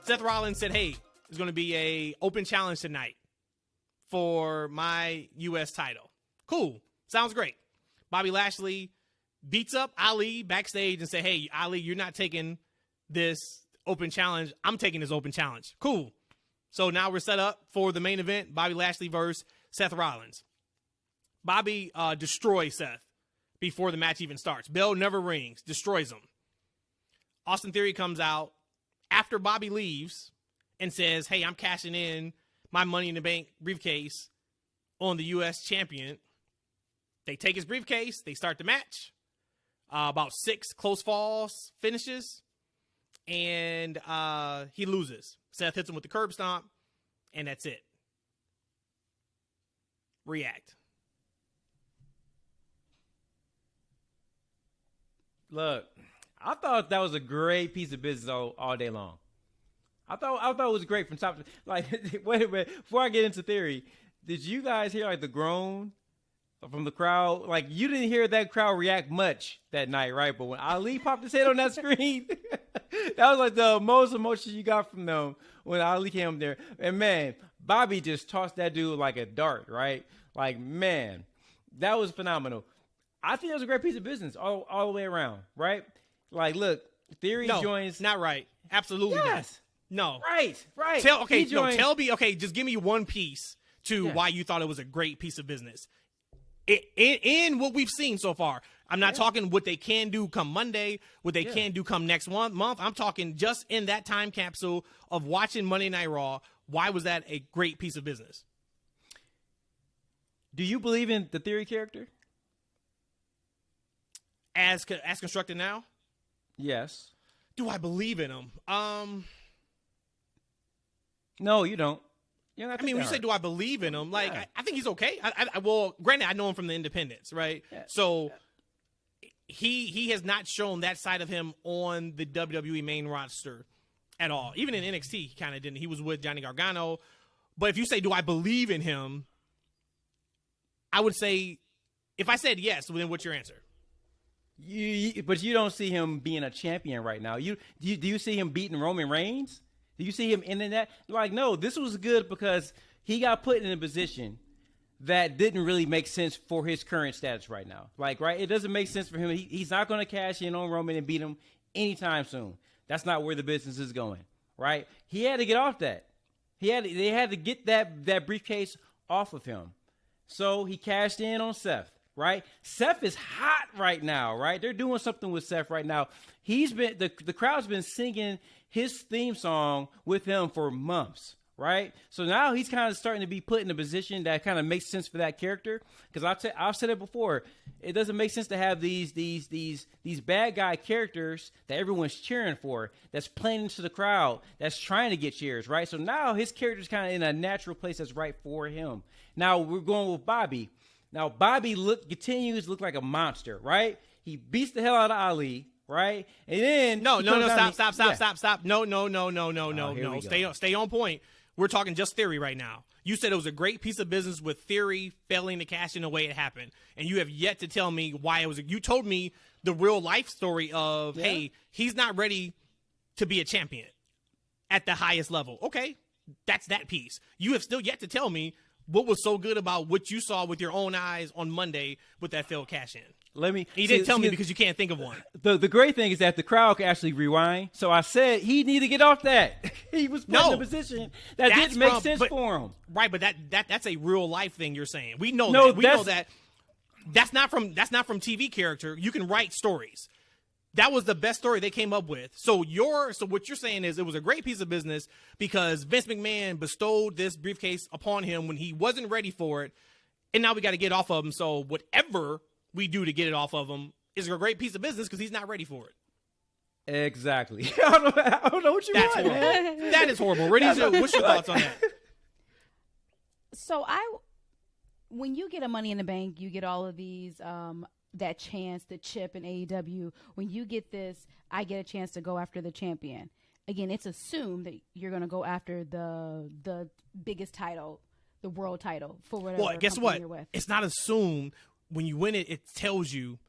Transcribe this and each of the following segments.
Seth Rollins said, hey, there's going to be a open challenge tonight for my U.S. title. Cool. Sounds great. Bobby Lashley beats up Ali backstage and say, hey, Ali, you're not taking this open challenge. I'm taking this open challenge. Cool. So now we're set up for the main event, Bobby Lashley versus Seth Rollins. Bobby destroys Seth before the match even starts. Bell never rings, destroys him. Austin Theory comes out after Bobby leaves and says, hey, I'm cashing in my Money in the Bank briefcase on the U.S. champion. They take his briefcase. They start the match. About 6 close falls finishes. And he loses. Seth hits him with the curb stomp. And that's it. React. Look, I thought that was a great piece of business all day long. I thought it was great from top to, like, wait a minute, before I get into theory, did you guys hear like the groan from the crowd? Like, you didn't hear that crowd react much that night, right? But when Ali popped his head on that screen, that was like the most emotion you got from them when Ali came there. And man, Bobby just tossed that dude like a dart, right? Like, man, that was phenomenal. I think it was a great piece of business all the way around, right? Like, look, Theory joins. Not right. Absolutely yes. not. No. Right. Tell me, just give me one piece to why you thought it was a great piece of business. In what we've seen so far. I'm not talking what they can do come Monday, what they can do come next month. I'm talking just in that time capsule of watching Monday Night Raw. Why was that a great piece of business? Do you believe in the Theory character? As constructed now? Yes. Do I believe in him? No, you don't. I mean, when you say, do I believe in him? Like, I think he's okay. Well, granted, I know him from the independents, right? Yeah. So he has not shown that side of him on the WWE main roster at all. Even in NXT, he kind of didn't. He was with Johnny Gargano. But if you say, do I believe in him? I would say, if I said yes, then what's your answer? But you don't see him being a champion right now. Do you see him beating Roman Reigns? Do you see him ending that? Like, no, this was good because he got put in a position that didn't really make sense for his current status right now. Like, right? It doesn't make sense for him. He's not going to cash in on Roman and beat him anytime soon. That's not where the business is going, right? He had to get off that. They had to get that briefcase off of him. So he cashed in on Seth. Right? Seth is hot right now, right? They're doing something with Seth right now. He's been the crowd's been singing his theme song with him for months, right? So now he's kind of starting to be put in a position that kind of makes sense for that character. Because I've said it before, it doesn't make sense to have these bad guy characters that everyone's cheering for, that's playing into the crowd, that's trying to get cheers, right? So now his character's kind of in a natural place that's right for him. Now we're going with Bobby. Now, Bobby continues to look like a monster, right? He beats the hell out of Ali, right? And then stop. No. Stay on point. We're talking just Theory right now. You said it was a great piece of business with Theory failing to cash in the way it happened, and you have yet to tell me why it was. You told me the real life story of, hey, he's not ready to be a champion at the highest level. Okay, that's that piece. You have still yet to tell me what was so good about what you saw with your own eyes on Monday with that failed cash in. He didn't tell me because you can't think of one. The great thing is that the crowd can actually rewind. So I said he needed to get off that. He was put in a position that didn't make sense for him. Right, but that's a real life thing you're saying. We know that. We know that. That's not from TV character. You can write stories. That was the best story they came up with. So what you're saying is it was a great piece of business because Vince McMahon bestowed this briefcase upon him when he wasn't ready for it, and now we got to get off of him. So whatever we do to get it off of him is a great piece of business because he's not ready for it. Exactly. I don't know what you want, man. That is horrible. Rhodesia, what's your thoughts on that? So when you get a Money in the Bank, you get all of these that chance, the chip in AEW. When you get this, I get a chance to go after the champion. Again, it's assumed that you're going to go after the biggest title, the world title, for whatever. Well, guess what? You're with. It's not assumed. When you win it, it tells you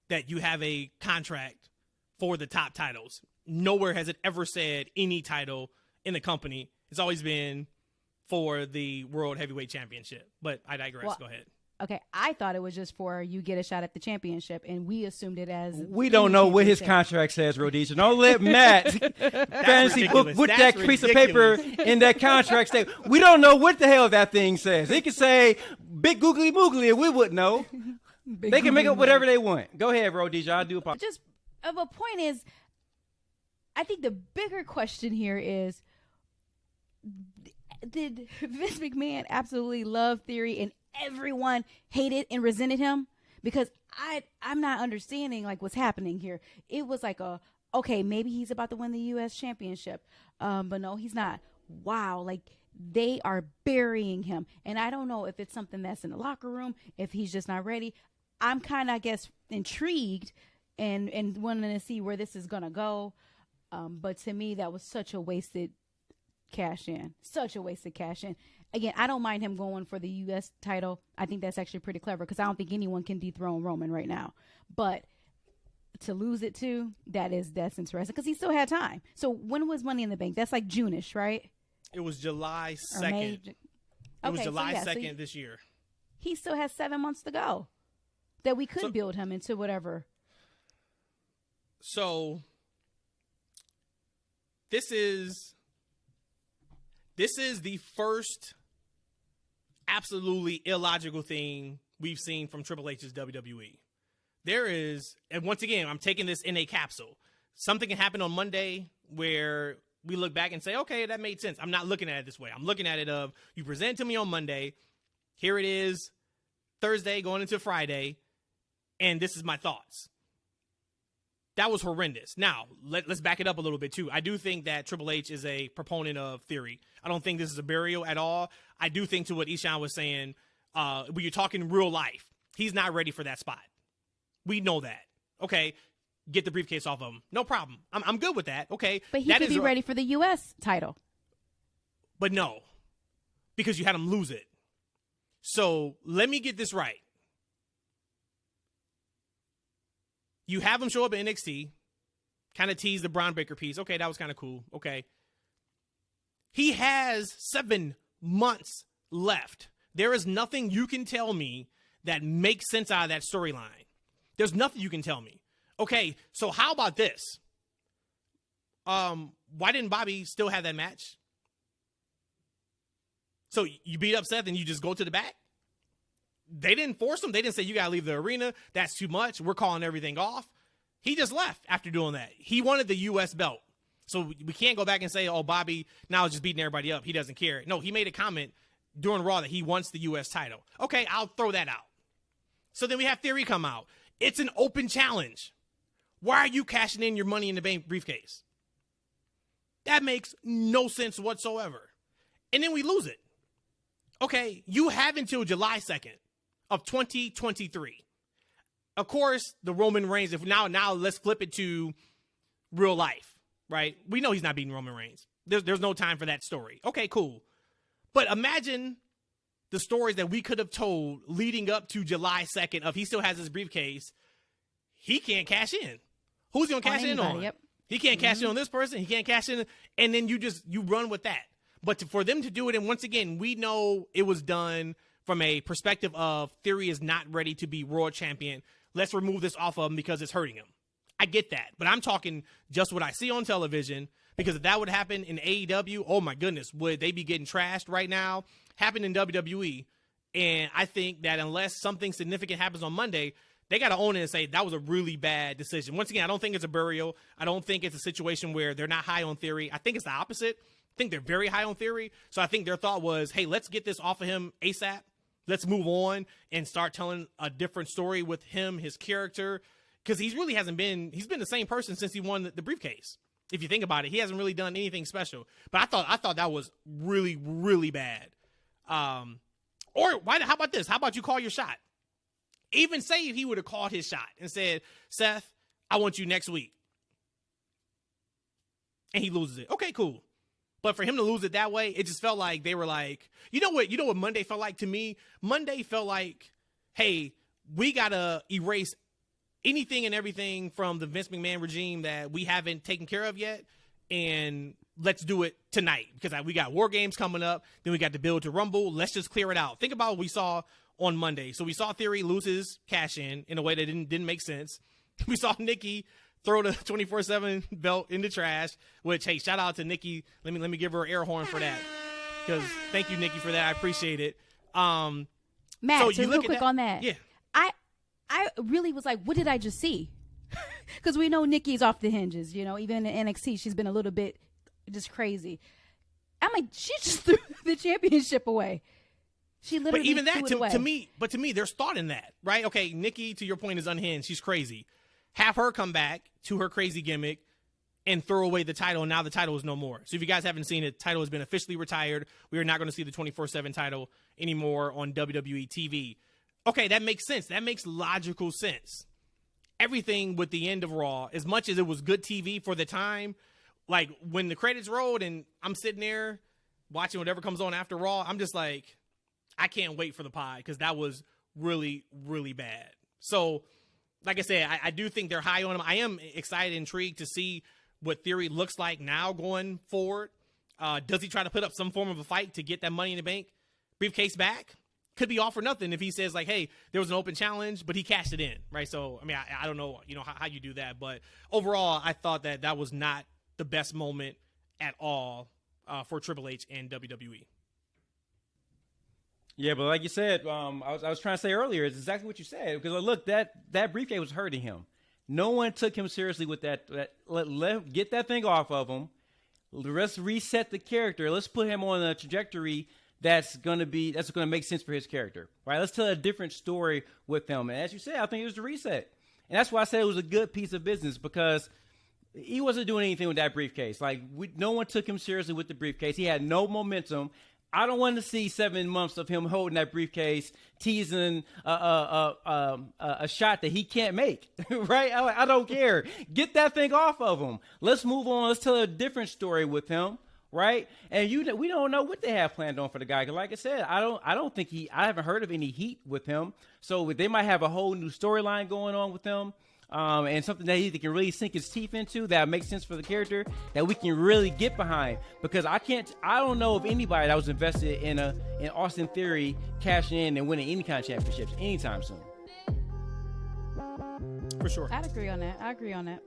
that you have a contract for the top titles. Nowhere has it ever said any title in the company. It's always been for the World Heavyweight Championship. But I digress. Well, Go ahead. Okay, I thought it was just for you get a shot at the championship, and we assumed it as We don't know what his contract says, Rhodesia. Don't let Matt fantasy book ridiculous. with That's that piece of paper in that contract say, we don't know what the hell that thing says. It could say big googly moogly, and we wouldn't know. They can make up whatever they want. Go ahead, Rhodesia. I do apologize. Just of a point is, I think the bigger question here is, did Vince McMahon absolutely love Theory and everyone hated and resented him? Because I'm not understanding like what's happening here. It was like okay, maybe he's about to win the U.S. championship, but no, he's not. Wow, like they are burying him, and I don't know if it's something that's in the locker room, if he's just not ready. I'm kind of, I guess, intrigued and wanting to see where this is gonna go. But to me, that was such a wasted cash in. Such a wasted cash in. Again, I don't mind him going for the U.S. title. I think that's actually pretty clever because I don't think anyone can dethrone Roman right now. But to lose it too, that's interesting because he still had time. So when was Money in the Bank? That's like June-ish, right? It was July Or 2nd. May? It was Okay, July so 2nd this year. He still has 7 months to go that we could build him into whatever. So this is the first absolutely illogical thing we've seen from Triple H's WWE. There is, and once again, I'm taking this in a capsule. Something can happen on Monday where we look back and say, okay, that made sense. I'm not looking at it this way. I'm looking at it of, you present to me on Monday, here it is, Thursday going into Friday, and this is my thoughts. That was horrendous. Now, let's back it up a little bit, too. I do think that Triple H is a proponent of Theory. I don't think this is a burial at all. I do think, to what Eshaun was saying, when you're talking real life, he's not ready for that spot. We know that. Okay, get the briefcase off of him. No problem. I'm good with that. Okay. But he could be ready for the U.S. title. But no, because you had him lose it. So let me get this right. You have him show up at NXT, kind of tease the Braun Breaker piece. Okay, that was kind of cool. Okay. He has 7 months left. There is nothing you can tell me that makes sense out of that storyline. There's nothing you can tell me. Okay, so how about this? Why didn't Bobby still have that match? So you beat up Seth and you just go to the back? They didn't force him. They didn't say, you got to leave the arena. That's too much. We're calling everything off. He just left after doing that. He wanted the U.S. belt. So we can't go back and say, oh, Bobby now is just beating everybody up. He doesn't care. No, he made a comment during Raw that he wants the U.S. title. Okay, I'll throw that out. So then we have Theory come out. It's an open challenge. Why are you cashing in your Money in the Bank briefcase? That makes no sense whatsoever. And then we lose it. Okay, you have until July 2nd of 2023. Of course, the Roman Reigns, if now let's flip it to real life, right? We know he's not beating Roman Reigns. There's no time for that story. Okay, cool. But imagine the stories that we could have told leading up to July 2nd of he still has his briefcase. He can't cash in. Who's going to cash in on? Yep. He can't cash in on this person. He can't cash in. And then you run with that. But for them to do it, and once again, we know it was done from a perspective of Theory is not ready to be world champion. Let's remove this off of him because it's hurting him. I get that. But I'm talking just what I see on television, because if that would happen in AEW, oh my goodness, would they be getting trashed right now? Happened in WWE. And I think that unless something significant happens on Monday, they got to own it and say that was a really bad decision. Once again, I don't think it's a burial. I don't think it's a situation where they're not high on Theory. I think it's the opposite. I think they're very high on Theory. So I think their thought was, hey, let's get this off of him ASAP. Let's move on and start telling a different story with him, his character. Because he's been the same person since he won the briefcase. If you think about it, he hasn't really done anything special. But I thought that was really, really bad. How about this? How about you call your shot? Even say if he would have called his shot and said, Seth, I want you next week. And he loses it. Okay, cool. But for him to lose it that way, it just felt like they were like, you know what Monday felt like to me? Monday felt like, hey, we got to erase anything and everything from the Vince McMahon regime that we haven't taken care of yet and let's do it tonight because we got War Games coming up. Then we got the build to Rumble. Let's just clear it out. Think about what we saw on Monday. So we saw Theory lose his cash in a way that didn't make sense. We saw Nikki throw the 24/7 belt in the trash, which, hey, shout out to Nikki. Let me give her an air horn for that. Because thank you, Nikki, for that. I appreciate it. Matt, so real quick on that. Yeah. I really was like, what did I just see? Because we know Nikki's off the hinges, even in NXT, she's been a little bit just crazy. I'm like, she just threw the championship away. She literally But even that, threw it away. to me, there's thought in that, right? Okay, Nikki, to your point, is unhinged. She's crazy. Have her come back to her crazy gimmick and throw away the title, and now the title is no more. So if you guys haven't seen it, the title has been officially retired. We are not going to see the 24/7 title anymore on WWE TV. Okay, that makes sense. That makes logical sense. Everything with the end of Raw, as much as it was good TV for the time, like when the credits rolled and I'm sitting there watching whatever comes on after Raw, I'm just like, I can't wait for the pod because that was really, really bad. So, like I said, I do think they're high on him. I am excited, intrigued to see what Theory looks like now going forward. Does he try to put up some form of a fight to get that Money in the Bank briefcase back? Could be all for nothing if he says, like, hey, there was an open challenge, but he cashed it in, right? So, I mean, I don't know, how you do that. But overall, I thought that was not the best moment at all for Triple H and WWE. Yeah, but like you said, I was trying to say earlier, it's exactly what you said. Because look, that briefcase was hurting him. No one took him seriously with that. Get that thing off of him. Let's reset the character. Let's put him on a trajectory that's gonna make sense for his character, right? Let's tell a different story with him. And as you said, I think it was the reset, and that's why I said it was a good piece of business because he wasn't doing anything with that briefcase. Like no one took him seriously with the briefcase. He had no momentum. I don't want to see 7 months of him holding that briefcase, teasing a shot that he can't make, right? I don't care. Get that thing off of him. Let's move on. Let's tell a different story with him. Right, and we don't know what they have planned on for the guy. Cause like I said, I don't think I haven't heard of any heat with him. So they might have a whole new storyline going on with him, and something that he can really sink his teeth into that makes sense for the character that we can really get behind. Because I don't know of anybody that was invested in Austin Theory cashing in and winning any kind of championships anytime soon. For sure, I agree on that.